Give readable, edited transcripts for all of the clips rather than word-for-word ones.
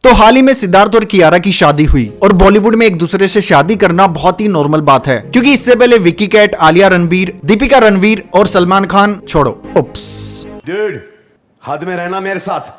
तो हाल ही में सिद्धार्थ और कियारा की शादी हुई और बॉलीवुड में एक दूसरे से शादी करना बहुत ही नॉर्मल बात है, क्योंकि इससे पहले विक्की कैट, आलिया रणबीर, दीपिका रणवीर और सलमान खान छोड़ो उप्स डूड, हद में रहना मेरे साथ।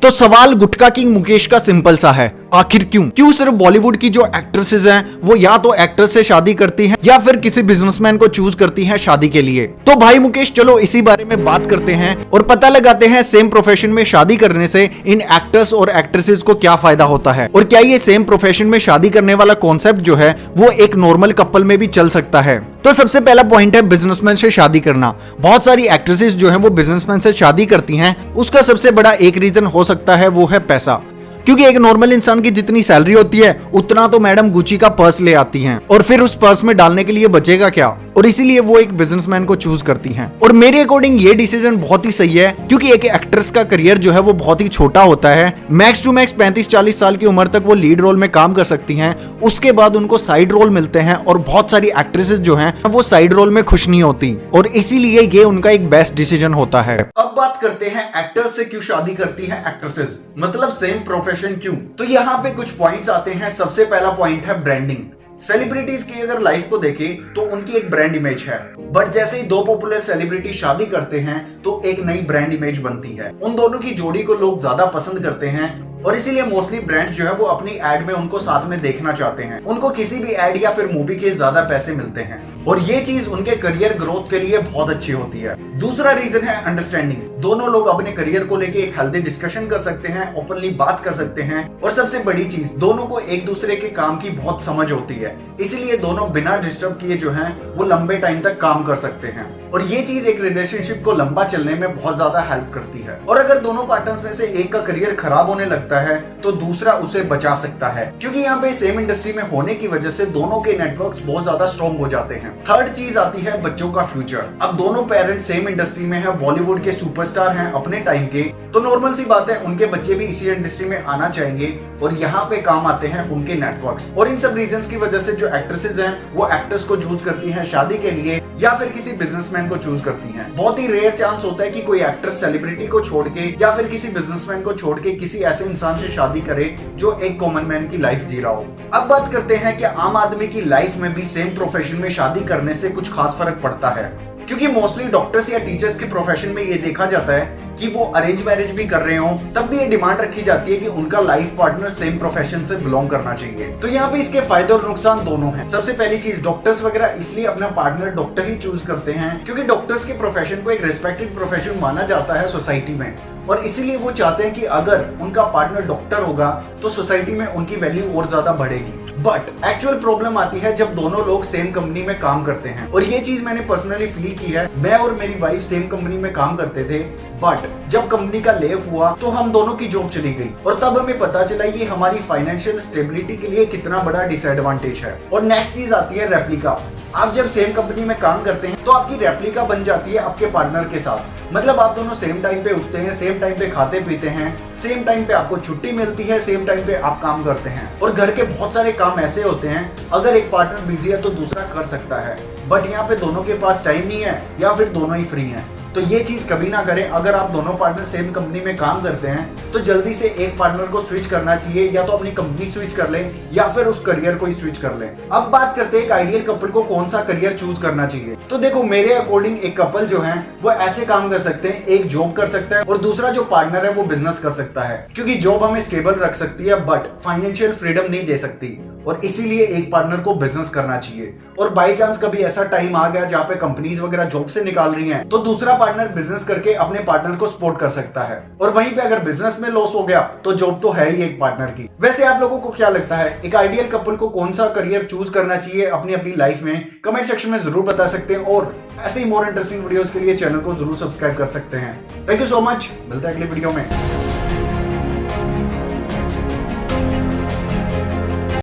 तो सवाल गुटका किंग मुकेश का सिंपल सा है, आखिर क्यों सिर्फ बॉलीवुड की जो एक्ट्रेसेस हैं वो या तो एक्टर से शादी करती हैं या फिर किसी बिजनेसमैन को चूज करती हैं शादी के लिए। तो भाई मुकेश, चलो इसी बारे में बात करते हैं और पता लगाते हैं सेम प्रोफेशन में शादी करने से इन एक्टर्स और एक्ट्रेसेस को क्या फायदा होता है, और क्या ये सेम प्रोफेशन में शादी करने वाला कॉन्सेप्ट जो है वो एक नॉर्मल कपल में भी चल सकता है। तो सबसे पहला पॉइंट है बिजनेसमैन से शादी करना। बहुत सारी एक्ट्रेसेस जो है वो बिजनेसमैन से शादी करती हैं, उसका सबसे बड़ा एक रीजन हो सकता है वो है पैसा, क्योंकि एक नॉर्मल इंसान की जितनी सैलरी होती है उतना तो मैडम गुची का पर्स ले आती हैं, और फिर उस पर्स में डालने के लिए बचेगा क्या, और इसीलिए वो एक बिजनेसमैन को चूज करती हैं। और मेरे अकॉर्डिंग ये डिसीजन बहुत ही सही है, क्योंकि एक एक्ट्रेस का करियर जो है वो बहुत ही छोटा होता है। मैक्स टू मैक्स 35-40 साल की उम्र तक वो लीड रोल में काम कर सकती हैं, उसके बाद उनको साइड रोल मिलते हैं, और बहुत सारी एक्ट्रेसेस जो हैं वो साइड रोल में खुश नहीं होती, और इसीलिए ये उनका एक बेस्ट डिसीजन होता है। अब बात करते हैं एक्टर्स से क्यों शादी करती हैं एक्ट्रेसेस, मतलब सेम प्रोफेशन क्यों। तो यहाँ पे कुछ पॉइंट्स आते हैं। सबसे पहला पॉइंट है ब्रांडिंग। सेलिब्रिटीज की अगर लाइफ को देखें तो उनकी एक ब्रांड इमेज है, बट जैसे ही दो पॉपुलर सेलिब्रिटी शादी करते हैं तो एक नई ब्रांड इमेज बनती है। उन दोनों की जोड़ी को लोग ज्यादा पसंद करते हैं, और इसीलिए मोस्टली ब्रांड्स जो है वो अपनी एड में उनको साथ में देखना चाहते हैं। उनको किसी भी एड या फिर मूवी के ज्यादा पैसे मिलते हैं, और ये चीज उनके करियर ग्रोथ के लिए बहुत अच्छी होती है। दूसरा रीजन है अंडरस्टैंडिंग। दोनों लोग अपने करियर को लेके एक हेल्दी डिस्कशन कर सकते हैं, ओपनली बात कर सकते हैं, और सबसे बड़ी चीज, दोनों को एक दूसरे के काम की बहुत समझ होती है, इसीलिए दोनों बिना डिस्टर्ब किए जो है वो लंबे टाइम तक काम कर सकते हैं, और ये चीज एक रिलेशनशिप को लंबा चलने में बहुत ज्यादा हेल्प करती है। और अगर दोनों पार्टनर्स में से एक का करियर खराब होने लगता है तो दूसरा उसे बचा सकता है, क्योंकि यहाँ पे सेम इंडस्ट्री में होने की वजह से दोनों के नेटवर्क्स बहुत ज्यादा स्ट्रॉन्ग हो जाते हैं। थर्ड चीज आती है बच्चों का फ्यूचर। अब दोनों पेरेंट्स सेम इंडस्ट्री में है, बॉलीवुड के सुपरस्टार हैं अपने टाइम के, तो नॉर्मल सी बात है उनके बच्चे भी इसी इंडस्ट्री में आना चाहेंगे, और यहाँ पे काम आते हैं उनके नेटवर्क्स। और इन सब रीजंस की वजह से जो एक्ट्रेसेस हैं वो एक्टर्स को चूज करती हैं शादी के लिए, या फिर किसी बिजनेसमैन को चूज करती हैं। बहुत ही रेयर चांस होता है कि कोई एक्ट्रेस सेलिब्रिटी को छोड़ के या फिर किसी बिजनेसमैन को छोड़ के किसी ऐसे इंसान से शादी करे जो एक कॉमन मैन की लाइफ जी रहा हो। अब बात करते हैं कि आम आदमी की लाइफ में भी सेम प्रोफेशन में शादी करने से कुछ खास फर्क पड़ता है, क्योंकि मोस्टली डॉक्टर्स या टीचर्स के प्रोफेशन में ये देखा जाता है कि वो अरेंज मैरिज भी कर रहे हो तब भी ये डिमांड रखी जाती है कि उनका लाइफ पार्टनर सेम प्रोफेशन से बिलोंग करना चाहिए। तो यहाँ पे इसके फायदे और नुकसान दोनों हैं। सबसे पहली चीज, डॉक्टर्स वगैरह इसलिए अपना पार्टनर डॉक्टर ही चूज करते हैं क्योंकि डॉक्टर्स के प्रोफेशन को एक रिस्पेक्टेड प्रोफेशन माना जाता है सोसाइटी में, और इसीलिए वो चाहते हैं कि अगर उनका पार्टनर डॉक्टर होगा तो सोसाइटी में उनकी वैल्यू और ज्यादा बढ़ेगी। बट एक्चुअल प्रॉब्लम आती है जब दोनों लोग सेम कंपनी में काम करते हैं, और ये चीज मैंने पर्सनली फील की है। मैं और मेरी वाइफ सेम कंपनी में काम करते थे, बट जब कंपनी का ले ऑफ हुआ तो हम दोनों की जॉब चली गई, और तब हमें पता चला ये हमारी फाइनेंशियल स्टेबिलिटी के लिए कितना बड़ा डिसएडवांटेज है। और नेक्स्ट चीज आती है रेप्लिका। आप जब सेम कंपनी में काम करते हैं तो आपकी रेप्लिका बन जाती है आपके पार्टनर के साथ, मतलब आप दोनों सेम टाइम पे उठते हैं, सेम टाइम पे खाते पीते हैं, सेम टाइम पे आपको छुट्टी मिलती है, सेम टाइम पे आप काम करते हैं। और घर के बहुत सारे काम ऐसे होते हैं अगर एक पार्टनर बिजी है तो दूसरा कर सकता है, बट यहाँ पे दोनों के पास टाइम नहीं है या फिर दोनों ही फ्री हैं। तो ये चीज कभी ना करें। अगर आप दोनों पार्टनर सेम कंपनी में काम करते हैं तो जल्दी से एक पार्टनर को स्विच करना चाहिए, या तो अपनी कंपनी स्विच कर ले या फिर उस करियर को ही स्विच कर ले। अब बात करते हैं एक आइडियल कपल को कौन सा करियर चूज करना चाहिए। तो देखो, मेरे अकॉर्डिंग एक कपल जो है वो ऐसे काम कर सकते हैं, एक जॉब कर सकता है और दूसरा जो पार्टनर है वो बिजनेस कर सकता है, क्योंकि जॉब हमें स्टेबल रख सकती है बट फाइनेंशियल फ्रीडम नहीं दे सकती, और इसीलिए एक पार्टनर को बिजनेस करना चाहिए। और बाय चांस कभी ऐसा टाइम आ गया जहाँ पे कंपनीज वगैरह जॉब से निकाल रही हैं, तो दूसरा पार्टनर बिजनेस करके अपने पार्टनर को सपोर्ट कर सकता है, और वहीं पे अगर बिजनेस में लॉस हो गया तो जॉब तो है ही एक पार्टनर की। वैसे आप लोगों को क्या लगता है, एक आइडियल कपल को कौन सा करियर चूज करना चाहिए अपनी अपनी लाइफ में? कमेंट सेक्शन में जरूर बता सकते हैं, और ऐसे ही मोर इंटरेस्टिंग वीडियोस के लिए चैनल को जरूर सब्सक्राइब कर सकते हैं। थैंक यू सो मच, मिलते हैं अगले वीडियो में।